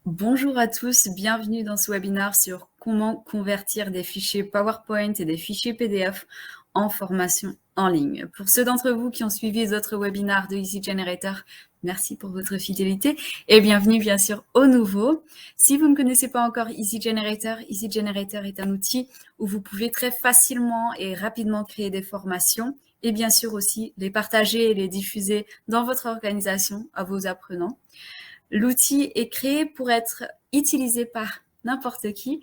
Bonjour à tous, bienvenue dans ce webinaire sur comment convertir des fichiers PowerPoint et des fichiers PDF en formation en ligne. Pour ceux d'entre vous qui ont suivi les autres webinaires de Easy Generator, merci pour votre fidélité et bienvenue bien sûr au nouveau. Si vous ne connaissez pas encore Easy Generator est un outil où vous pouvez très facilement et rapidement créer des formations et bien sûr aussi les partager et les diffuser dans votre organisation à vos apprenants. L'outil est créé pour être utilisé par n'importe qui,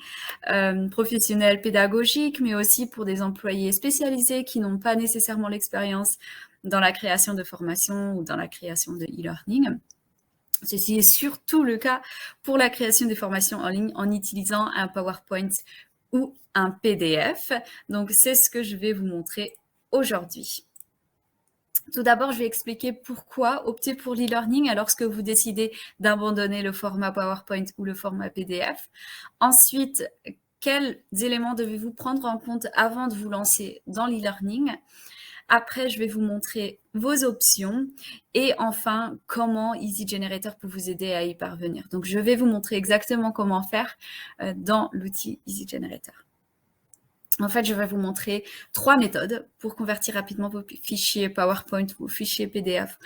professionnels pédagogiques, mais aussi pour des employés spécialisés qui n'ont pas nécessairement l'expérience dans la création de formations ou dans la création de e-learning. Ceci est surtout le cas pour la création des formations en ligne en utilisant un PowerPoint ou un PDF. Donc, c'est ce que je vais vous montrer aujourd'hui. Tout d'abord, je vais expliquer pourquoi opter pour l'e-learning lorsque vous décidez d'abandonner le format PowerPoint ou le format PDF. Ensuite, quels éléments devez-vous prendre en compte avant de vous lancer dans l'e-learning? Après, je vais vous montrer vos options et enfin, comment Easy Generator peut vous aider à y parvenir. Donc, je vais vous montrer exactement comment faire dans l'outil Easy Generator. En fait, je vais vous montrer 3 méthodes pour convertir rapidement vos fichiers PowerPoint ou fichiers PDF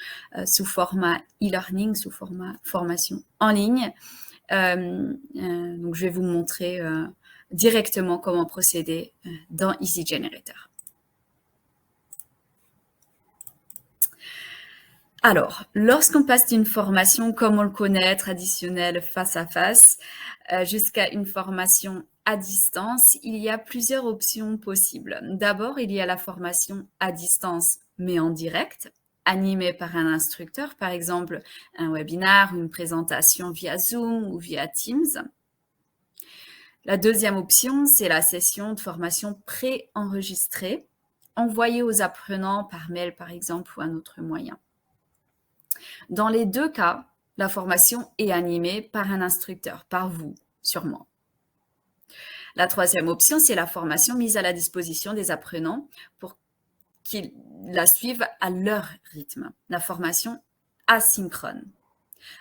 sous format e-learning, sous format formation en ligne. Donc, je vais vous montrer directement comment procéder dans Easy Generator. Alors, lorsqu'on passe d'une formation comme on le connaît, traditionnelle, face à face, jusqu'à une formation à distance, il y a plusieurs options possibles. D'abord, il y a la formation à distance, mais en direct, animée par un instructeur, par exemple un webinaire, une présentation via Zoom ou via Teams. La deuxième option, c'est la session de formation pré-enregistrée, envoyée aux apprenants par mail, par exemple, ou un autre moyen. Dans les deux cas, la formation est animée par un instructeur, par vous, sûrement. La troisième option, c'est la formation mise à la disposition des apprenants pour qu'ils la suivent à leur rythme, la formation asynchrone.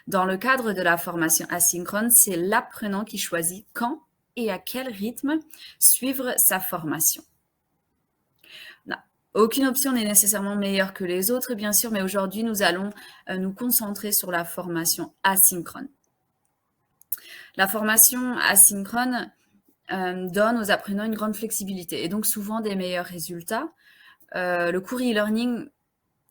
Dans le cadre de la formation asynchrone, c'est l'apprenant qui choisit quand et à quel rythme suivre sa formation. Aucune option n'est nécessairement meilleure que les autres, bien sûr, mais aujourd'hui, nous allons nous concentrer sur la formation asynchrone. La formation asynchrone donne aux apprenants une grande flexibilité et donc souvent des meilleurs résultats. Le cours e-learning,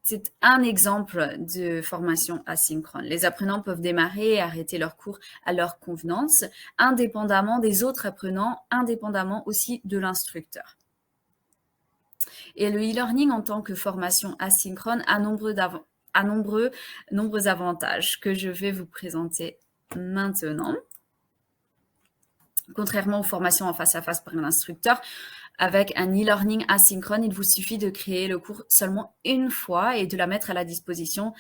c'est un exemple de formation asynchrone. Les apprenants peuvent démarrer et arrêter leur cours à leur convenance, indépendamment des autres apprenants, indépendamment aussi de l'instructeur. Et le e-learning en tant que formation asynchrone a nombreux avantages que je vais vous présenter maintenant. Contrairement aux formations en face-à-face par un instructeur, avec un e-learning asynchrone, il vous suffit de créer le cours seulement une fois et de la mettre à la disposition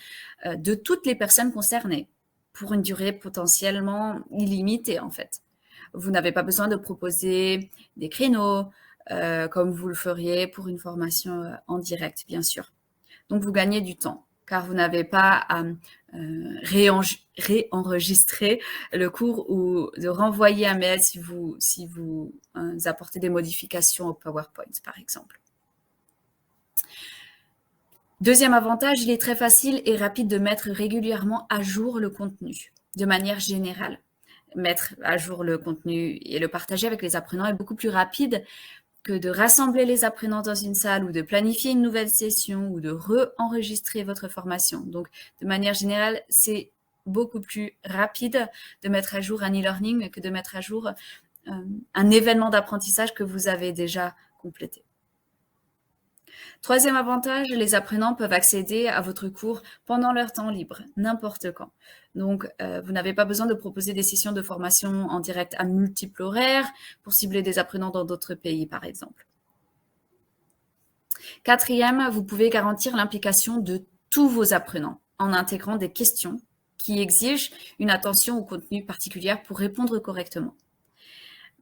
de toutes les personnes concernées pour une durée potentiellement illimitée en fait. Vous n'avez pas besoin de proposer des créneaux comme vous le feriez pour une formation en direct, bien sûr. Donc, vous gagnez du temps car vous n'avez pas à réenregistrer le cours ou de renvoyer un mail si vous apportez des modifications au PowerPoint, par exemple. Deuxième avantage, il est très facile et rapide de mettre régulièrement à jour le contenu, de manière générale. Mettre à jour le contenu et le partager avec les apprenants est beaucoup plus rapide que de rassembler les apprenants dans une salle ou de planifier une nouvelle session ou de re-enregistrer votre formation. Donc, de manière générale, c'est beaucoup plus rapide de mettre à jour un e-learning que de mettre à jour un événement d'apprentissage que vous avez déjà complété. Troisième avantage, les apprenants peuvent accéder à votre cours pendant leur temps libre, n'importe quand. Donc, vous n'avez pas besoin de proposer des sessions de formation en direct à multiples horaires pour cibler des apprenants dans d'autres pays, par exemple. Quatrième, vous pouvez garantir l'implication de tous vos apprenants en intégrant des questions qui exigent une attention au contenu particulier pour répondre correctement.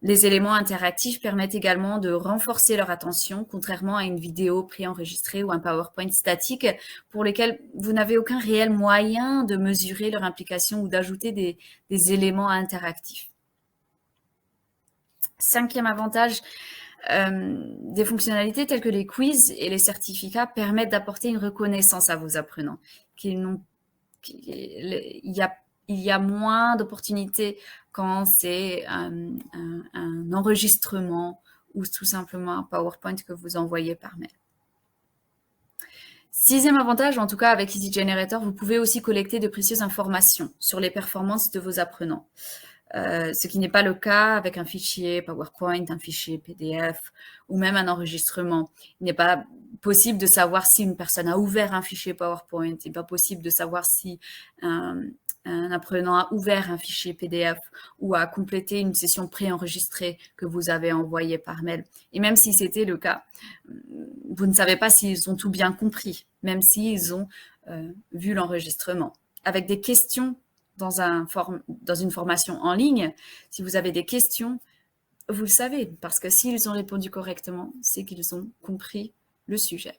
Les éléments interactifs permettent également de renforcer leur attention, contrairement à une vidéo préenregistrée ou un PowerPoint statique pour lesquels vous n'avez aucun réel moyen de mesurer leur implication ou d'ajouter des éléments interactifs. Cinquième avantage, des fonctionnalités telles que les quiz et les certificats permettent d'apporter une reconnaissance à vos apprenants. Il y a moins d'opportunités quand c'est un enregistrement ou tout simplement un PowerPoint que vous envoyez par mail. Sixième avantage, en tout cas avec Easy Generator, vous pouvez aussi collecter de précieuses informations sur les performances de vos apprenants. Ce qui n'est pas le cas avec un fichier PowerPoint, un fichier PDF ou même un enregistrement. Il n'est pas possible de savoir si une personne a ouvert un fichier PowerPoint, il n'est pas possible de savoir si un apprenant a ouvert un fichier PDF ou a complété une session préenregistrée que vous avez envoyée par mail. Et même si c'était le cas, vous ne savez pas s'ils ont tout bien compris, même s'ils ont vu l'enregistrement. Avec des questions dans une formation en ligne, si vous avez des questions, vous le savez, parce que s'ils ont répondu correctement, c'est qu'ils ont compris le sujet.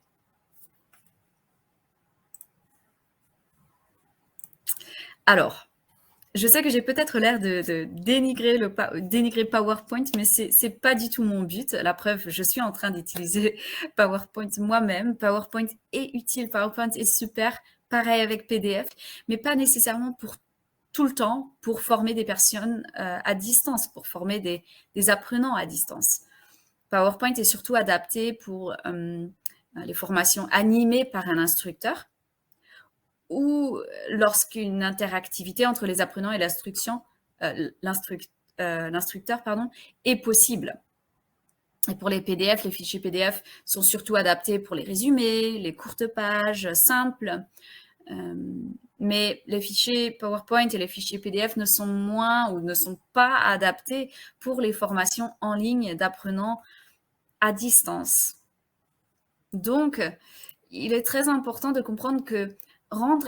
Alors, je sais que j'ai peut-être l'air de dénigrer PowerPoint, mais c'est pas du tout mon but. La preuve, je suis en train d'utiliser PowerPoint moi-même. PowerPoint est utile, PowerPoint est super, pareil avec PDF, mais pas nécessairement pour tout le temps pour former des personnes à distance, pour former des apprenants à distance. PowerPoint est surtout adapté pour les formations animées par un instructeur ou lorsqu'une interactivité entre les apprenants et l'instructeur est possible. Et pour les PDF, les fichiers PDF sont surtout adaptés pour les résumés, les courtes pages simples. Mais les fichiers PowerPoint et les fichiers PDF ne sont pas adaptés pour les formations en ligne d'apprenants à distance. Donc, il est très important de comprendre que rendre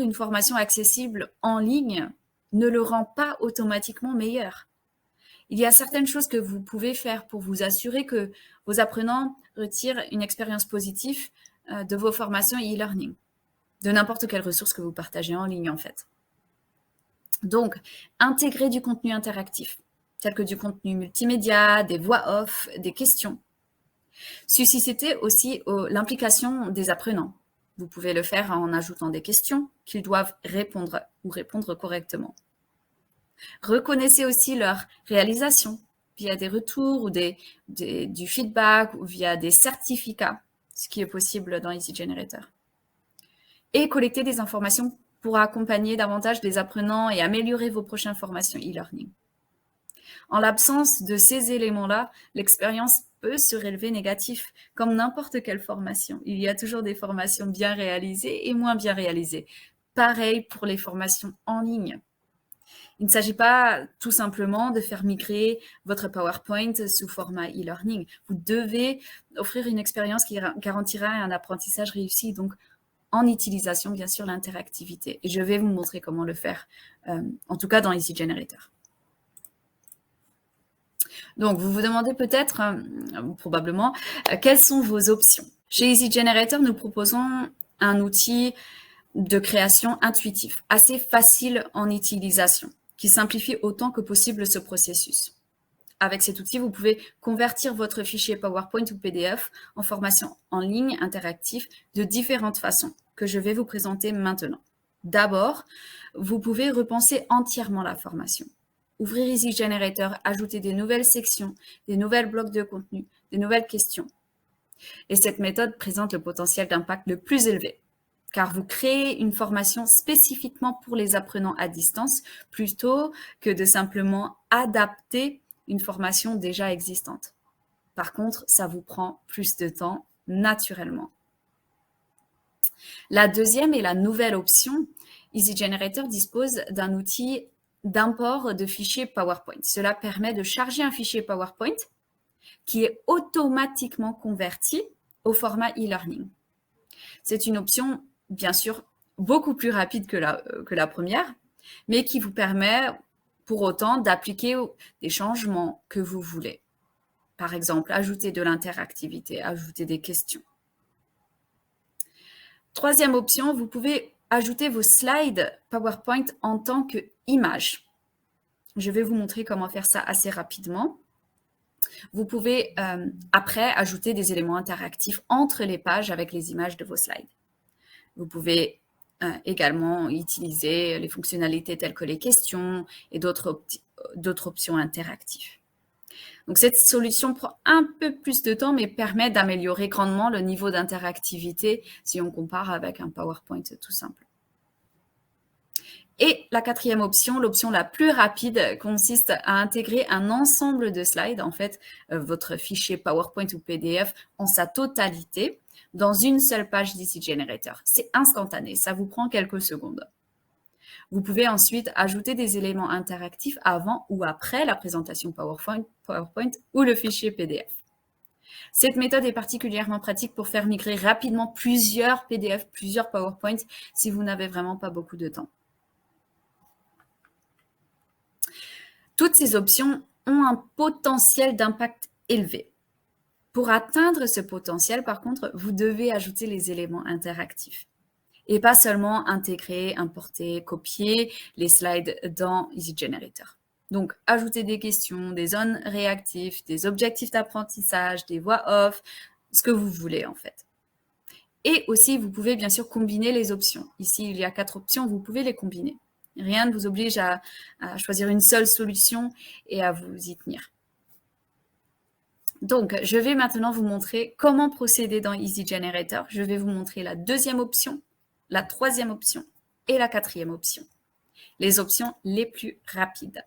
une formation accessible en ligne ne le rend pas automatiquement meilleur. Il y a certaines choses que vous pouvez faire pour vous assurer que vos apprenants retirent une expérience positive de vos formations e-learning, de n'importe quelle ressource que vous partagez en ligne en fait. Donc, intégrer du contenu interactif, tel que du contenu multimédia, des voix off, des questions. Susciter aussi l'implication des apprenants. Vous pouvez le faire en ajoutant des questions qu'ils doivent répondre ou répondre correctement. Reconnaissez aussi leur réalisation via des retours ou du feedback ou via des certificats, ce qui est possible dans Easy Generator. Et collecter des informations pour accompagner davantage les apprenants et améliorer vos prochaines formations e-learning. En l'absence de ces éléments-là, l'expérience peut se révéler négative, comme n'importe quelle formation. Il y a toujours des formations bien réalisées et moins bien réalisées. Pareil pour les formations en ligne. Il ne s'agit pas tout simplement de faire migrer votre PowerPoint sous format e-learning. Vous devez offrir une expérience qui garantira un apprentissage réussi, donc en utilisation, bien sûr, l'interactivité. Et je vais vous montrer comment le faire, en tout cas dans Easy Generator. Donc, vous vous demandez peut-être, probablement, quelles sont vos options. Chez Easy Generator, nous proposons un outil de création intuitif, assez facile en utilisation, qui simplifie autant que possible ce processus. Avec cet outil, vous pouvez convertir votre fichier PowerPoint ou PDF en formation en ligne interactive de différentes façons, que je vais vous présenter maintenant. D'abord, vous pouvez repenser entièrement la formation. Ouvrir Easy Generator, ajouter des nouvelles sections, des nouvelles blocs de contenu, des nouvelles questions. Et cette méthode présente le potentiel d'impact le plus élevé, car vous créez une formation spécifiquement pour les apprenants à distance, plutôt que de simplement adapter une formation déjà existante. Par contre, ça vous prend plus de temps naturellement. La deuxième et la nouvelle option, Easy Generator dispose d'un outil d'import de fichiers PowerPoint. Cela permet de charger un fichier PowerPoint qui est automatiquement converti au format e-learning. C'est une option, bien sûr, beaucoup plus rapide que la première, mais qui vous permet pour autant d'appliquer des changements que vous voulez. Par exemple, ajouter de l'interactivité, ajouter des questions. Troisième option, vous pouvez ajouter vos slides PowerPoint en tant qu'image. Je vais vous montrer comment faire ça assez rapidement. Vous pouvez après ajouter des éléments interactifs entre les pages avec les images de vos slides. Vous pouvez également utiliser les fonctionnalités telles que les questions et d'autres options interactives. Donc, cette solution prend un peu plus de temps, mais permet d'améliorer grandement le niveau d'interactivité si on compare avec un PowerPoint tout simple. Et la quatrième option, l'option la plus rapide, consiste à intégrer un ensemble de slides, en fait, votre fichier PowerPoint ou PDF en sa totalité, dans une seule page d'Easy Generator. C'est instantané, ça vous prend quelques secondes. Vous pouvez ensuite ajouter des éléments interactifs avant ou après la présentation PowerPoint ou le fichier PDF. Cette méthode est particulièrement pratique pour faire migrer rapidement plusieurs PDF, plusieurs PowerPoint, si vous n'avez vraiment pas beaucoup de temps. Toutes ces options ont un potentiel d'impact élevé. Pour atteindre ce potentiel, par contre, vous devez ajouter les éléments interactifs et pas seulement intégrer, importer, copier les slides dans Easy Generator. Donc, ajouter des questions, des zones réactives, des objectifs d'apprentissage, des voix off, ce que vous voulez en fait. Et aussi, vous pouvez bien sûr combiner les options. Ici, il y a 4 options, vous pouvez les combiner. Rien ne vous oblige à choisir une seule solution et à vous y tenir. Donc, je vais maintenant vous montrer comment procéder dans Easy Generator. Je vais vous montrer la deuxième option, la troisième option et la quatrième option. Les options les plus rapides.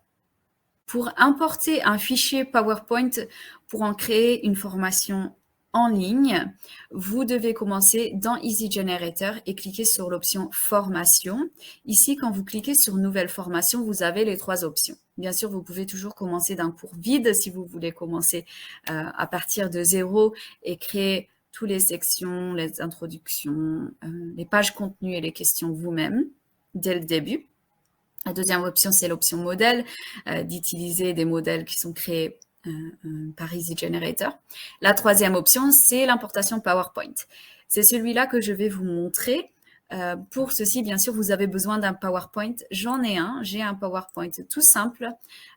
Pour importer un fichier PowerPoint pour en créer une formation en ligne, vous devez commencer dans Easy Generator et cliquer sur l'option Formation. Ici, quand vous cliquez sur Nouvelle formation, vous avez les 3 options. Bien sûr, vous pouvez toujours commencer d'un cours vide si vous voulez commencer à partir de 0 et créer toutes les sections, les introductions, les pages contenues et les questions vous-même dès le début. La deuxième option, c'est l'option modèle, d'utiliser des modèles qui sont créés par Easy Generator. La troisième option, c'est l'importation PowerPoint. C'est celui-là que je vais vous montrer. Pour ceci, bien sûr, vous avez besoin d'un PowerPoint. J'en ai un. J'ai un PowerPoint tout simple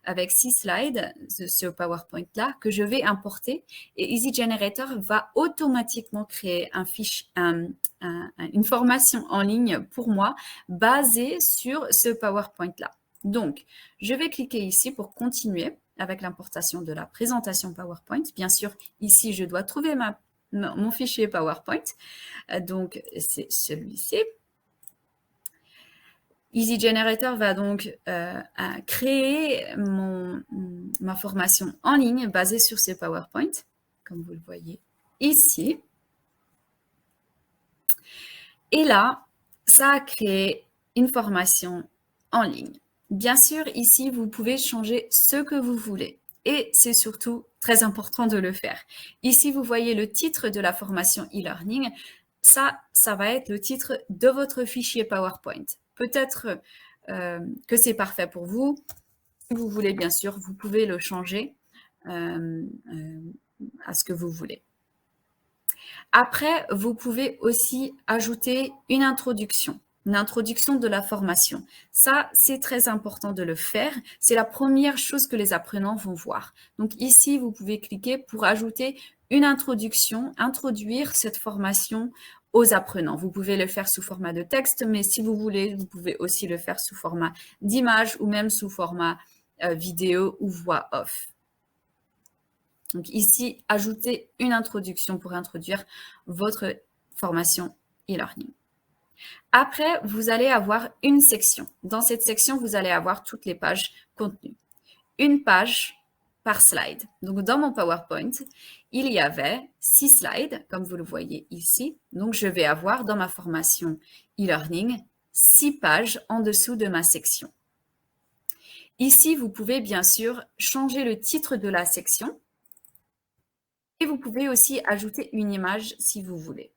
avec 6 slides, ce PowerPoint-là, que je vais importer. Et Easy Generator va automatiquement créer une formation en ligne pour moi basée sur ce PowerPoint-là. Donc, je vais cliquer ici pour continuer avec l'importation de la présentation PowerPoint. Bien sûr, ici, je dois trouver mon fichier PowerPoint. Donc, c'est celui-ci. Easy Generator va donc créer ma formation en ligne basée sur ces PowerPoint, comme vous le voyez ici. Et là, ça a créé une formation en ligne. Bien sûr, ici, vous pouvez changer ce que vous voulez. Et c'est surtout très important de le faire. Ici, vous voyez le titre de la formation e-learning. Ça va être le titre de votre fichier PowerPoint. Peut-être que c'est parfait pour vous. Si vous voulez, bien sûr, vous pouvez le changer à ce que vous voulez. Après, vous pouvez aussi ajouter une introduction de la formation. Ça, c'est très important de le faire. C'est la première chose que les apprenants vont voir. Donc ici, vous pouvez cliquer pour ajouter une introduction, introduire cette formation aux apprenants. Vous pouvez le faire sous format de texte, mais si vous voulez, vous pouvez aussi le faire sous format d'image ou même sous format vidéo ou voix off. Donc ici, ajoutez une introduction pour introduire votre formation e-learning. Après, vous allez avoir une section. Dans cette section, vous allez avoir toutes les pages contenues. Une page par slide. Donc, dans mon PowerPoint, il y avait 6 slides, comme vous le voyez ici. Donc, je vais avoir dans ma formation e-learning 6 pages en dessous de ma section. Ici, vous pouvez bien sûr changer le titre de la section. Et vous pouvez aussi ajouter une image si vous voulez.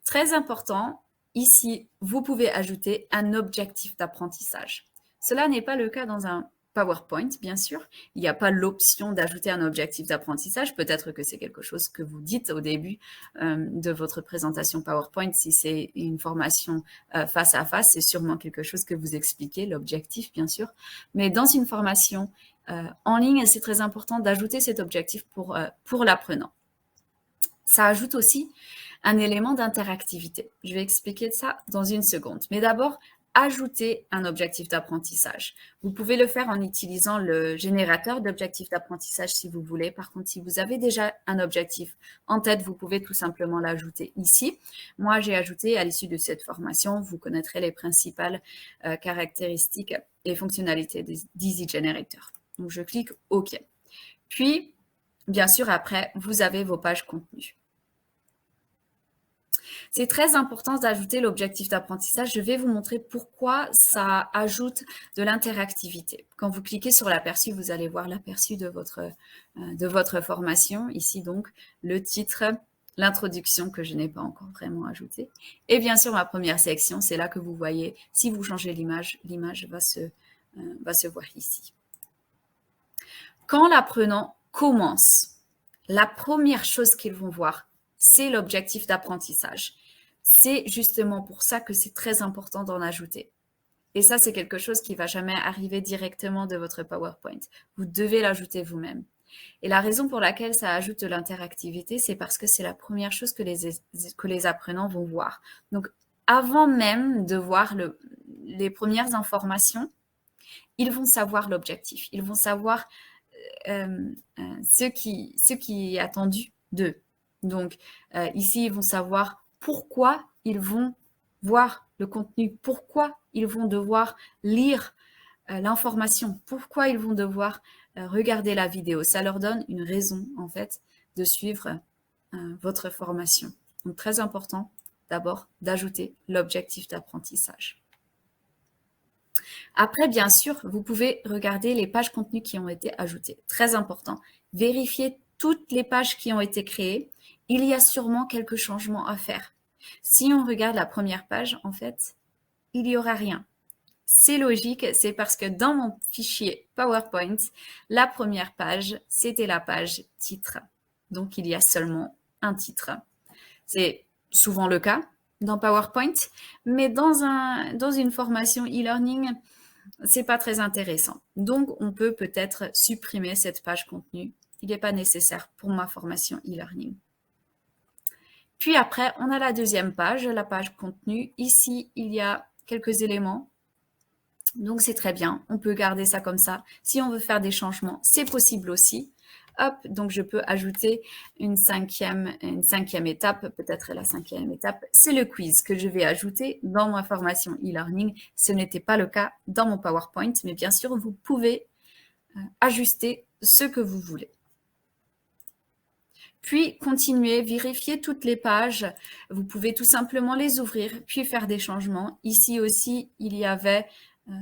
Très important, ici, vous pouvez ajouter un objectif d'apprentissage. Cela n'est pas le cas dans un PowerPoint, bien sûr. Il n'y a pas l'option d'ajouter un objectif d'apprentissage. Peut-être que c'est quelque chose que vous dites au début de votre présentation PowerPoint. Si c'est une formation face à face, c'est sûrement quelque chose que vous expliquez, l'objectif, bien sûr. Mais dans une formation en ligne, c'est très important d'ajouter cet objectif pour l'apprenant. Ça ajoute aussi un élément d'interactivité. Je vais expliquer ça dans une seconde. Mais d'abord, ajouter un objectif d'apprentissage. Vous pouvez le faire en utilisant le générateur d'objectifs d'apprentissage si vous voulez. Par contre, si vous avez déjà un objectif en tête, vous pouvez tout simplement l'ajouter ici. Moi, j'ai ajouté à l'issue de cette formation, vous connaîtrez les principales caractéristiques et fonctionnalités d'Easy Generator. Donc, je clique OK. Puis, bien sûr, après, vous avez vos pages contenues. C'est très important d'ajouter l'objectif d'apprentissage. Je vais vous montrer pourquoi ça ajoute de l'interactivité. Quand vous cliquez sur l'aperçu, vous allez voir l'aperçu de votre formation. Ici, donc, le titre, l'introduction que je n'ai pas encore vraiment ajouté. Et bien sûr, ma première section, c'est là que vous voyez, si vous changez l'image, l'image va se voir ici. Quand l'apprenant commence, la première chose qu'ils vont voir, c'est l'objectif d'apprentissage. C'est justement pour ça que c'est très important d'en ajouter. Et ça, c'est quelque chose qui ne va jamais arriver directement de votre PowerPoint. Vous devez l'ajouter vous-même. Et la raison pour laquelle ça ajoute de l'interactivité, c'est parce que c'est la première chose que les apprenants vont voir. Donc, avant même de voir les premières informations, ils vont savoir l'objectif. Ils vont savoir ce qui est attendu d'eux. Donc, ici, ils vont savoir pourquoi ils vont voir le contenu, pourquoi ils vont devoir lire l'information, pourquoi ils vont devoir regarder la vidéo. Ça leur donne une raison, en fait, de suivre votre formation. Donc, très important, d'abord, d'ajouter l'objectif d'apprentissage. Après, bien sûr, vous pouvez regarder les pages contenues qui ont été ajoutées. Très important. Vérifiez toutes les pages qui ont été créées. Il y a sûrement quelques changements à faire. Si on regarde la première page, en fait, il n'y aura rien. C'est logique, c'est parce que dans mon fichier PowerPoint, la première page, c'était la page titre. Donc, il y a seulement un titre. C'est souvent le cas dans PowerPoint, mais dans une formation e-learning, c'est pas très intéressant. Donc, on peut peut-être supprimer cette page contenu. Il n'est pas nécessaire pour ma formation e-learning. Puis après, on a la deuxième page, la page contenu. Ici, il y a quelques éléments. Donc, c'est très bien. On peut garder ça comme ça. Si on veut faire des changements, c'est possible aussi. Hop, donc je peux ajouter une cinquième étape, peut-être la cinquième étape, c'est le quiz que je vais ajouter dans ma formation e-learning. Ce n'était pas le cas dans mon PowerPoint, mais bien sûr, vous pouvez ajuster ce que vous voulez. Puis, continuez, vérifiez toutes les pages. Vous pouvez tout simplement les ouvrir, puis faire des changements. Ici aussi, il y avait,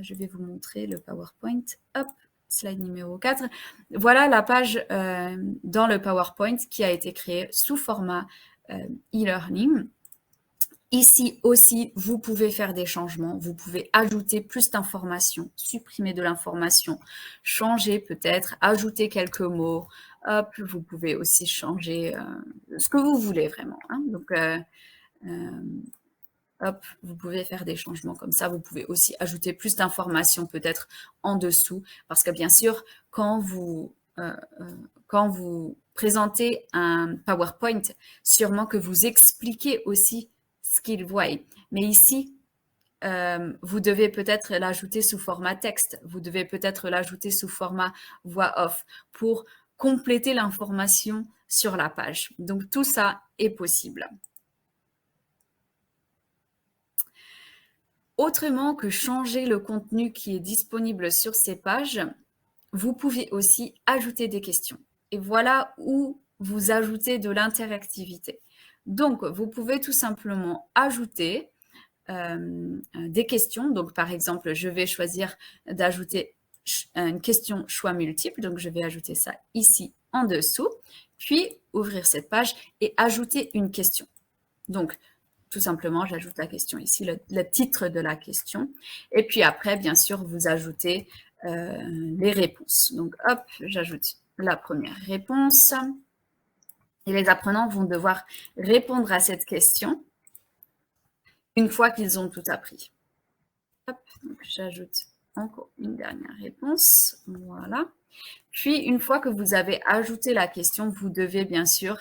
je vais vous montrer le PowerPoint. Hop, slide numéro 4. Voilà la page dans le PowerPoint qui a été créée sous format e-learning. Ici aussi, vous pouvez faire des changements. Vous pouvez ajouter plus d'informations, supprimer de l'information, changer peut-être, ajouter quelques mots. Hop, vous pouvez aussi changer ce que vous voulez vraiment. Hein. Donc, hop, vous pouvez faire des changements comme ça. Vous pouvez aussi ajouter plus d'informations peut-être en dessous. Parce que bien sûr, quand vous présentez un PowerPoint, sûrement que vous expliquez aussi ce qu'ils voient. Mais ici, vous devez peut-être l'ajouter sous format texte. Vous devez peut-être l'ajouter sous format voix off pour compléter l'information sur la page. Donc, tout ça est possible. Autrement que changer le contenu qui est disponible sur ces pages, vous pouvez aussi ajouter des questions. Et voilà où vous ajoutez de l'interactivité. Donc, vous pouvez tout simplement ajouter des questions. Donc, par exemple, je vais choisir d'ajouter une question choix multiple. Donc, je vais ajouter ça ici en dessous, puis ouvrir cette page et ajouter une question. Donc, tout simplement, j'ajoute la question ici, le titre de la question. Et puis après, bien sûr, vous ajoutez les réponses. Donc, hop, j'ajoute la première réponse. Et les apprenants vont devoir répondre à cette question une fois qu'ils ont tout appris. Hop, donc j'ajoute encore une dernière réponse. Voilà. Puis, une fois que vous avez ajouté la question, vous devez bien sûr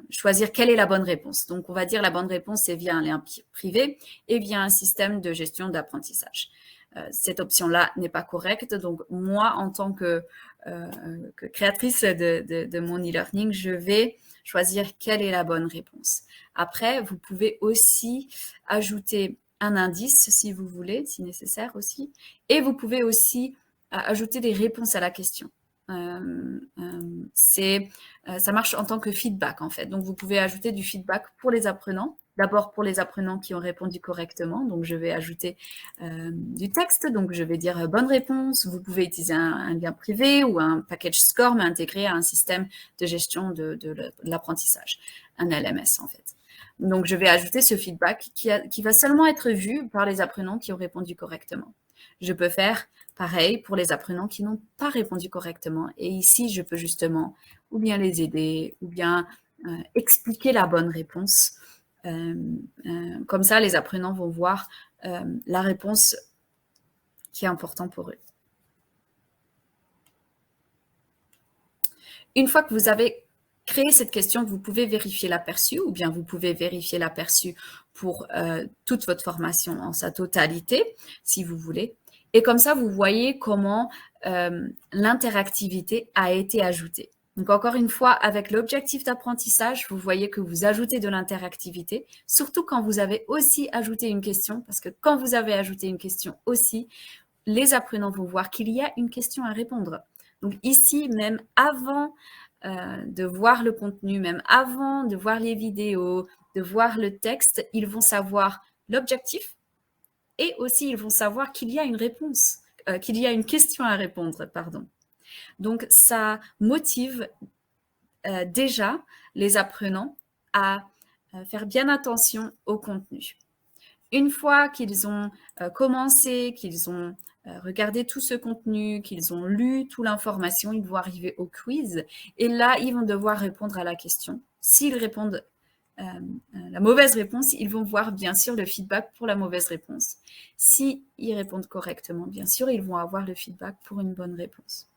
choisir quelle est la bonne réponse. Donc, on va dire la bonne réponse, c'est via un lien privé et via un système de gestion d'apprentissage. Cette option-là n'est pas correcte. Donc, moi, en tant que créatrice de mon e-learning, je vais choisir quelle est la bonne réponse. Après, vous pouvez aussi ajouter un indice, si vous voulez, si nécessaire aussi. Et vous pouvez aussi ajouter des réponses à la question. Ça marche en tant que feedback, en fait. Donc, vous pouvez ajouter du feedback pour les apprenants. D'abord, pour les apprenants qui ont répondu correctement. Donc, je vais ajouter du texte. Donc, je vais dire bonne réponse. Vous pouvez utiliser un lien privé ou un package score, mais intégré à un système de gestion de l'apprentissage, un LMS, en fait. Donc, je vais ajouter ce feedback qui va seulement être vu par les apprenants qui ont répondu correctement. Je peux faire pareil pour les apprenants qui n'ont pas répondu correctement. Et ici, je peux justement ou bien les aider, ou bien expliquer la bonne réponse. Comme ça, les apprenants vont voir la réponse qui est importante pour eux. Une fois que vous avez créé cette question, vous pouvez vérifier l'aperçu, ou bien vous pouvez vérifier l'aperçu pour toute votre formation en sa totalité, si vous voulez. Et comme ça, vous voyez comment l'interactivité a été ajoutée. Donc, encore une fois, avec l'objectif d'apprentissage, vous voyez que vous ajoutez de l'interactivité, surtout quand vous avez aussi ajouté une question, parce que quand vous avez ajouté une question aussi, les apprenants vont voir qu'il y a une question à répondre. Donc ici, même avant de voir le contenu, même avant de voir les vidéos, de voir le texte, ils vont savoir l'objectif et aussi ils vont savoir qu'il y a une réponse, qu'il y a une question à répondre, pardon. Donc ça motive déjà les apprenants à faire bien attention au contenu. Une fois qu'ils ont commencé, qu'ils ont regardé tout ce contenu, qu'ils ont lu toute l'information, ils vont arriver au quiz. Et là, ils vont devoir répondre à la question. S'ils répondent la mauvaise réponse, ils vont voir bien sûr le feedback pour la mauvaise réponse. S'ils répondent correctement, bien sûr, ils vont avoir le feedback pour une bonne réponse.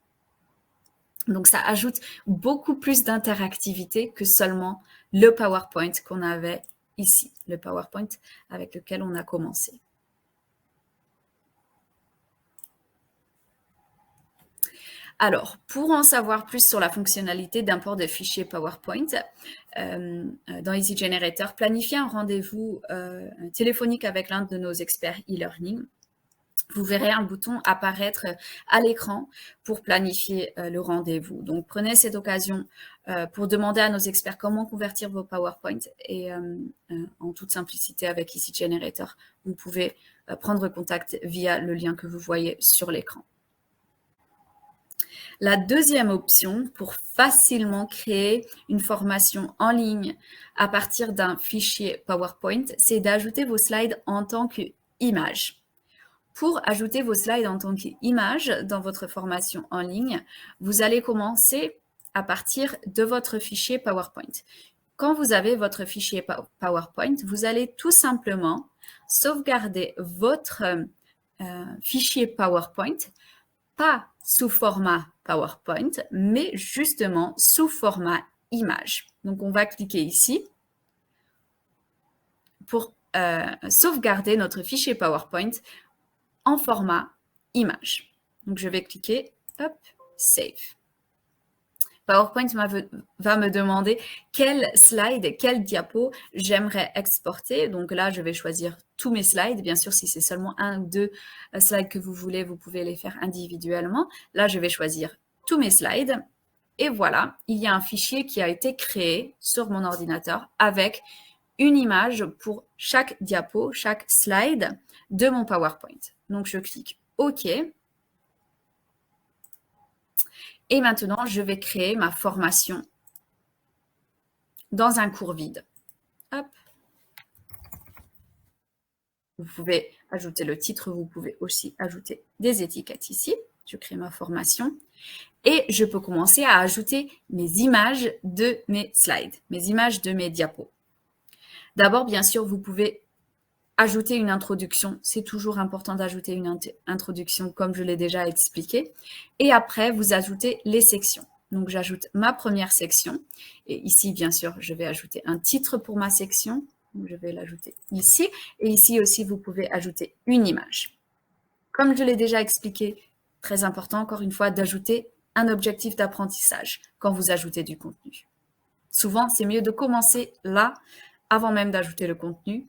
Donc, ça ajoute beaucoup plus d'interactivité que seulement le PowerPoint qu'on avait ici, le PowerPoint avec lequel on a commencé. Alors, pour en savoir plus sur la fonctionnalité d'import de fichiers PowerPoint, dans Easy Generator, planifiez un rendez-vous téléphonique avec l'un de nos experts e-learning. Vous verrez un bouton apparaître à l'écran pour planifier le rendez-vous. Donc, prenez cette occasion pour demander à nos experts comment convertir vos PowerPoint et en toute simplicité avec Easy Generator, vous pouvez prendre contact via le lien que vous voyez sur l'écran. La deuxième option pour facilement créer une formation en ligne à partir d'un fichier PowerPoint, c'est d'ajouter vos slides en tant qu'image. Pour ajouter vos slides en tant qu'image dans votre formation en ligne, vous allez commencer à partir de votre fichier PowerPoint. Quand vous avez votre fichier PowerPoint, vous allez tout simplement sauvegarder votre fichier PowerPoint, pas sous format PowerPoint, mais justement sous format image. Donc, on va cliquer ici pour sauvegarder notre fichier PowerPoint en format image. Donc, je vais cliquer, hop, Save. PowerPoint va me demander quel slide, quel diapo j'aimerais exporter. Donc là, je vais choisir tous mes slides. Bien sûr, si c'est seulement un ou deux slides que vous voulez, vous pouvez les faire individuellement. Là, je vais choisir tous mes slides. Et voilà, il y a un fichier qui a été créé sur mon ordinateur avec une image pour chaque diapo, chaque slide de mon PowerPoint. Donc, je clique OK. Et maintenant, je vais créer ma formation dans un cours vide. Hop. Vous pouvez ajouter le titre, vous pouvez aussi ajouter des étiquettes ici. Je crée ma formation. Et je peux commencer à ajouter mes images de mes slides, mes images de mes diapos. D'abord, bien sûr, vous pouvez ajouter une introduction. C'est toujours important d'ajouter une introduction, comme je l'ai déjà expliqué. Et après, vous ajoutez les sections. Donc, j'ajoute ma première section. Et ici, bien sûr, je vais ajouter un titre pour ma section. Donc, je vais l'ajouter ici. Et ici aussi, vous pouvez ajouter une image. Comme je l'ai déjà expliqué, très important, encore une fois, d'ajouter un objectif d'apprentissage quand vous ajoutez du contenu. Souvent, c'est mieux de commencer là, avant même d'ajouter le contenu.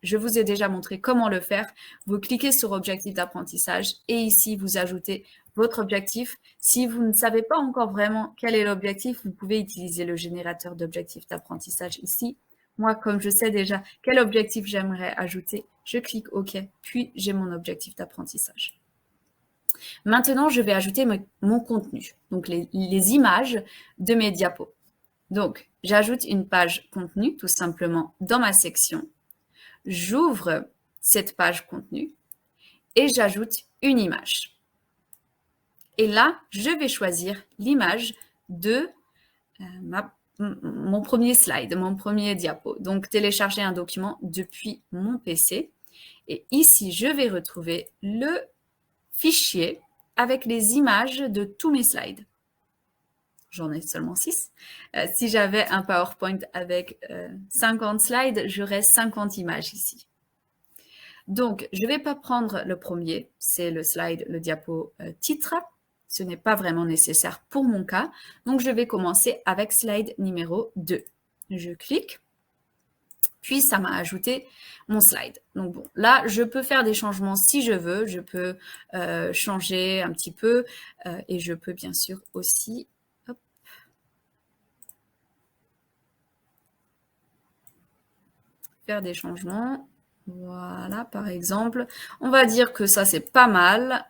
Je vous ai déjà montré comment le faire. Vous cliquez sur objectif d'apprentissage et ici, vous ajoutez votre objectif. Si vous ne savez pas encore vraiment quel est l'objectif, vous pouvez utiliser le générateur d'objectifs d'apprentissage ici. Moi, comme je sais déjà quel objectif j'aimerais ajouter, je clique OK, puis j'ai mon objectif d'apprentissage. Maintenant, je vais ajouter mon contenu, donc les images de mes diapos. Donc, j'ajoute une page contenu, tout simplement, dans ma section. J'ouvre cette page contenu et j'ajoute une image. Et là, je vais choisir l'image de mon premier slide, mon premier diapo. Donc, télécharger un document depuis mon PC. Et ici, je vais retrouver le fichier avec les images de tous mes slides. J'en ai seulement 6. Si j'avais un PowerPoint avec 50 slides, j'aurais 50 images ici. Donc, je ne vais pas prendre le premier, c'est le slide, le diapo titre. Ce n'est pas vraiment nécessaire pour mon cas. Donc, je vais commencer avec slide numéro 2. Je clique. Puis, ça m'a ajouté mon slide. Donc, bon, là, je peux faire des changements si je veux. Je peux changer un petit peu et je peux bien sûr aussi faire des changements. Voilà, par exemple, on va dire que ça, c'est pas mal.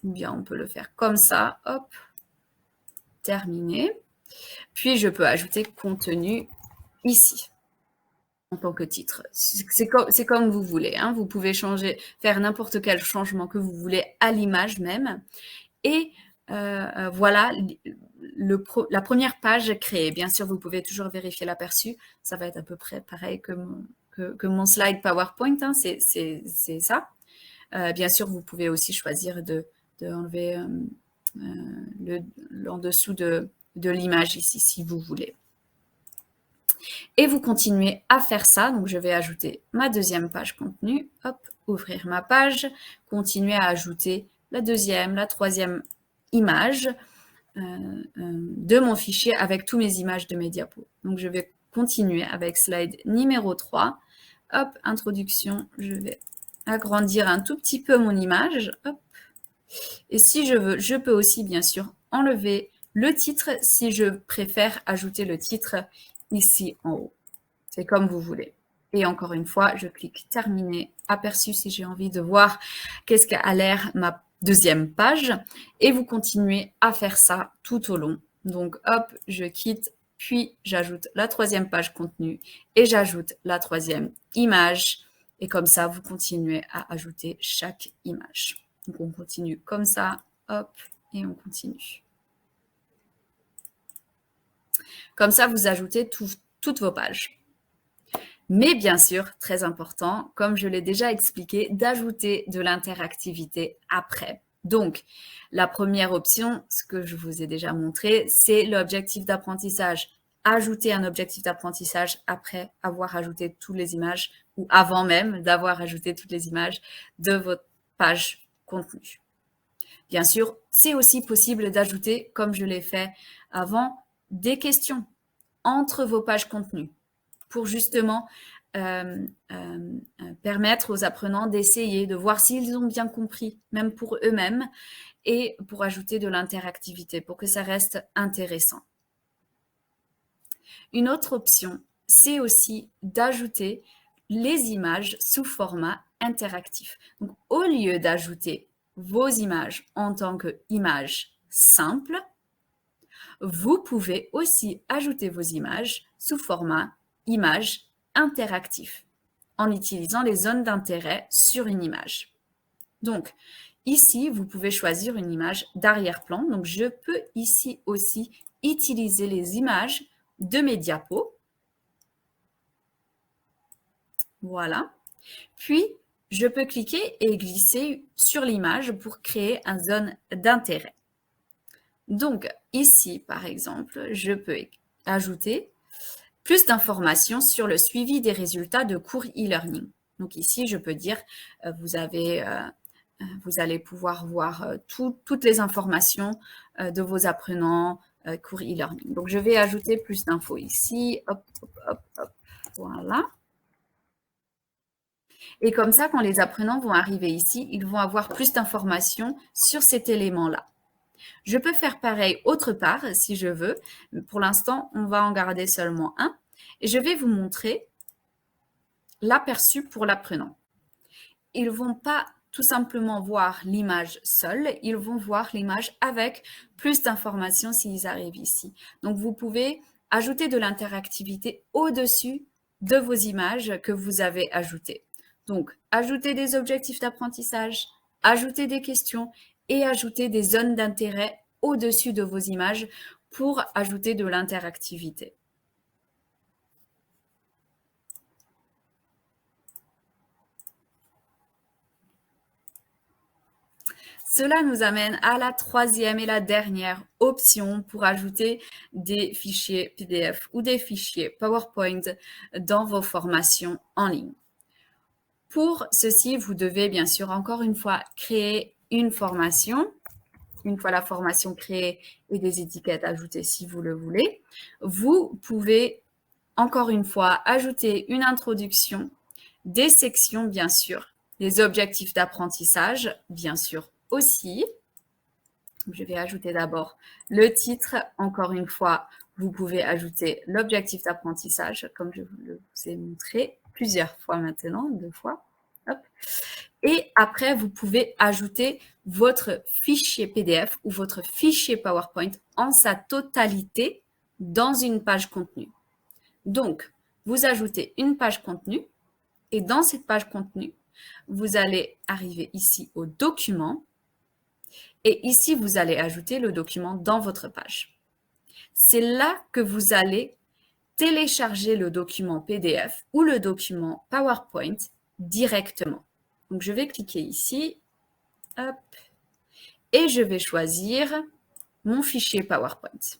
Ou bien, on peut le faire comme ça. Hop, terminé. Puis, je peux ajouter contenu ici en tant que titre. C'est comme vous voulez. Hein. Vous pouvez faire n'importe quel changement que vous voulez à l'image même. Et voilà la première page créée. Bien sûr, vous pouvez toujours vérifier l'aperçu. Ça va être à peu près pareil que mon slide PowerPoint. Hein. C'est ça. Bien sûr, vous pouvez aussi choisir d'enlever en dessous de l'image ici, si vous voulez. Et vous continuez à faire ça. Donc, je vais ajouter ma deuxième page contenu. Hop, ouvrir ma page. Continuer à ajouter la deuxième, la troisième image de mon fichier avec tous mes images de mes diapos. Donc, je vais continuer avec slide numéro 3. Hop, introduction. Je vais agrandir un tout petit peu mon image. Hop. Et si je veux, je peux aussi, bien sûr, enlever le titre si je préfère ajouter le titre ici en haut. C'est comme vous voulez. Et encore une fois, je clique terminer, aperçu si j'ai envie de voir qu'est-ce qu'a l'air ma deuxième page. Et vous continuez à faire ça tout au long. Donc hop, je quitte, puis j'ajoute la troisième page contenu et j'ajoute la troisième image. Et comme ça, vous continuez à ajouter chaque image. Donc on continue comme ça, hop, et on continue. Comme ça, vous ajoutez toutes vos pages. Mais bien sûr, très important, comme je l'ai déjà expliqué, d'ajouter de l'interactivité après. Donc, la première option, ce que je vous ai déjà montré, c'est l'objectif d'apprentissage. Ajouter un objectif d'apprentissage après avoir ajouté toutes les images ou avant même d'avoir ajouté toutes les images de votre page contenu. Bien sûr, c'est aussi possible d'ajouter, comme je l'ai fait avant, des questions entre vos pages contenues pour justement permettre aux apprenants d'essayer, de voir s'ils ont bien compris, même pour eux-mêmes, et pour ajouter de l'interactivité, pour que ça reste intéressant. Une autre option, c'est aussi d'ajouter les images sous format interactif. Donc, au lieu d'ajouter vos images en tant qu'images simples, vous pouvez aussi ajouter vos images sous format image interactif en utilisant les zones d'intérêt sur une image. Donc, ici, vous pouvez choisir une image d'arrière-plan. Donc, je peux ici aussi utiliser les images de mes diapos. Voilà. Puis, je peux cliquer et glisser sur l'image pour créer une zone d'intérêt. Donc, ici, par exemple, je peux ajouter plus d'informations sur le suivi des résultats de cours e-learning. Donc ici, je peux dire, vous allez pouvoir voir toutes les informations de vos apprenants cours e-learning. Donc, je vais ajouter plus d'infos ici. Hop, hop, hop, hop. Voilà. Et comme ça, quand les apprenants vont arriver ici, ils vont avoir plus d'informations sur cet élément-là. Je peux faire pareil autre part si je veux. Pour l'instant, on va en garder seulement un. Et je vais vous montrer l'aperçu pour l'apprenant. Ils ne vont pas tout simplement voir l'image seule, ils vont voir l'image avec plus d'informations s'ils arrivent ici. Donc, vous pouvez ajouter de l'interactivité au-dessus de vos images que vous avez ajoutées. Donc, ajouter des objectifs d'apprentissage, ajouter des questions et ajouter des zones d'intérêt au-dessus de vos images pour ajouter de l'interactivité. Cela nous amène à la troisième et la dernière option pour ajouter des fichiers PDF ou des fichiers PowerPoint dans vos formations en ligne. Pour ceci, vous devez bien sûr encore une fois créer une formation. Une fois la formation créée et des étiquettes ajoutées si vous le voulez, vous pouvez encore une fois ajouter une introduction, des sections bien sûr, des objectifs d'apprentissage bien sûr aussi. Je vais ajouter d'abord le titre. Encore une fois, vous pouvez ajouter l'objectif d'apprentissage comme je vous ai montré plusieurs fois maintenant, 2 fois. Hop. Et après, vous pouvez ajouter votre fichier PDF ou votre fichier PowerPoint en sa totalité dans une page contenu. Donc, vous ajoutez une page contenu et dans cette page contenu, vous allez arriver ici au document et ici, vous allez ajouter le document dans votre page. C'est là que vous allez télécharger le document PDF ou le document PowerPoint directement. Donc, je vais cliquer ici, hop, et je vais choisir mon fichier PowerPoint.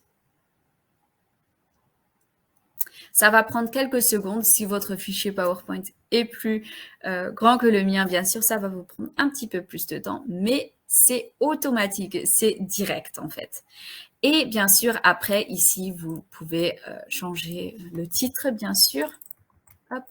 Ça va prendre quelques secondes. Si votre fichier PowerPoint est plus grand que le mien, bien sûr, ça va vous prendre un petit peu plus de temps, mais c'est automatique, c'est direct en fait. Et bien sûr, après, ici, vous pouvez changer le titre, bien sûr. Hop.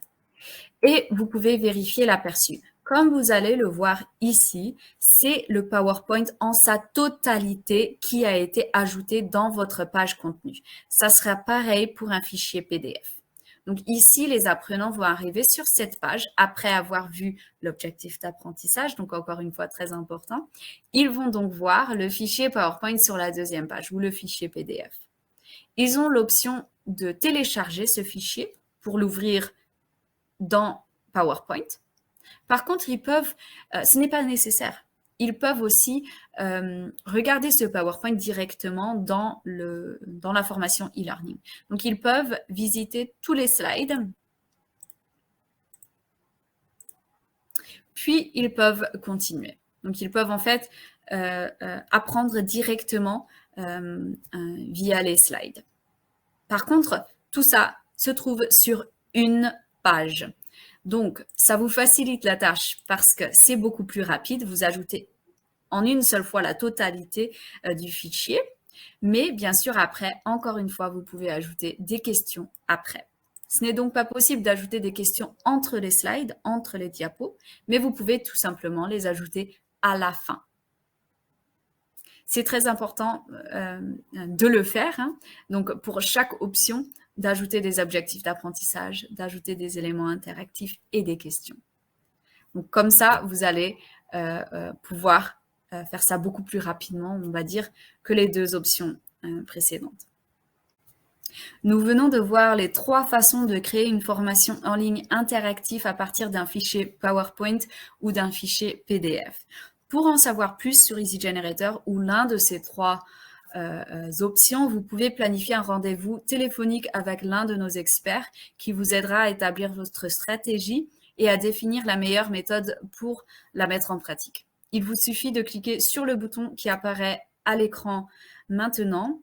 Et vous pouvez vérifier l'aperçu. Comme vous allez le voir ici, c'est le PowerPoint en sa totalité qui a été ajouté dans votre page contenu. Ça sera pareil pour un fichier PDF. Donc ici, les apprenants vont arriver sur cette page après avoir vu l'objectif d'apprentissage, donc encore une fois très important. Ils vont donc voir le fichier PowerPoint sur la deuxième page ou le fichier PDF. Ils ont l'option de télécharger ce fichier pour l'ouvrir dans PowerPoint. Par contre, ils peuvent, ce n'est pas nécessaire, ils peuvent aussi regarder ce PowerPoint directement dans la formation e-learning. Donc, ils peuvent visiter tous les slides, puis ils peuvent continuer. Donc, ils peuvent en fait apprendre directement via les slides. Par contre, tout ça se trouve sur une page. Donc, ça vous facilite la tâche parce que c'est beaucoup plus rapide. Vous ajoutez en une seule fois la totalité du fichier. Mais bien sûr, après, encore une fois, vous pouvez ajouter des questions après. Ce n'est donc pas possible d'ajouter des questions entre les slides, entre les diapos, mais vous pouvez tout simplement les ajouter à la fin. C'est très important de le faire. Hein. Donc, pour chaque option, d'ajouter des objectifs d'apprentissage, d'ajouter des éléments interactifs et des questions. Donc, comme ça, vous allez pouvoir faire ça beaucoup plus rapidement, on va dire, que les deux options précédentes. Nous venons de voir les 3 façons de créer une formation en ligne interactive à partir d'un fichier PowerPoint ou d'un fichier PDF. Pour en savoir plus sur EasyGenerator ou l'un de ces 3 options, vous pouvez planifier un rendez-vous téléphonique avec l'un de nos experts qui vous aidera à établir votre stratégie et à définir la meilleure méthode pour la mettre en pratique. Il vous suffit de cliquer sur le bouton qui apparaît à l'écran maintenant.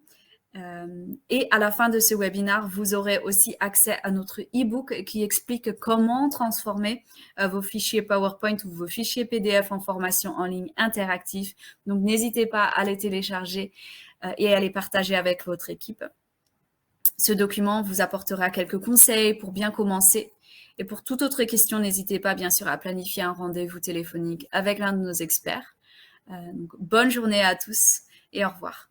Et à la fin de ce webinaire, vous aurez aussi accès à notre e-book qui explique comment transformer vos fichiers PowerPoint ou vos fichiers PDF en formation en ligne interactive. Donc, n'hésitez pas à les télécharger et à les partager avec votre équipe. Ce document vous apportera quelques conseils pour bien commencer. Et pour toute autre question, n'hésitez pas bien sûr à planifier un rendez-vous téléphonique avec l'un de nos experts. Donc, bonne journée à tous et au revoir.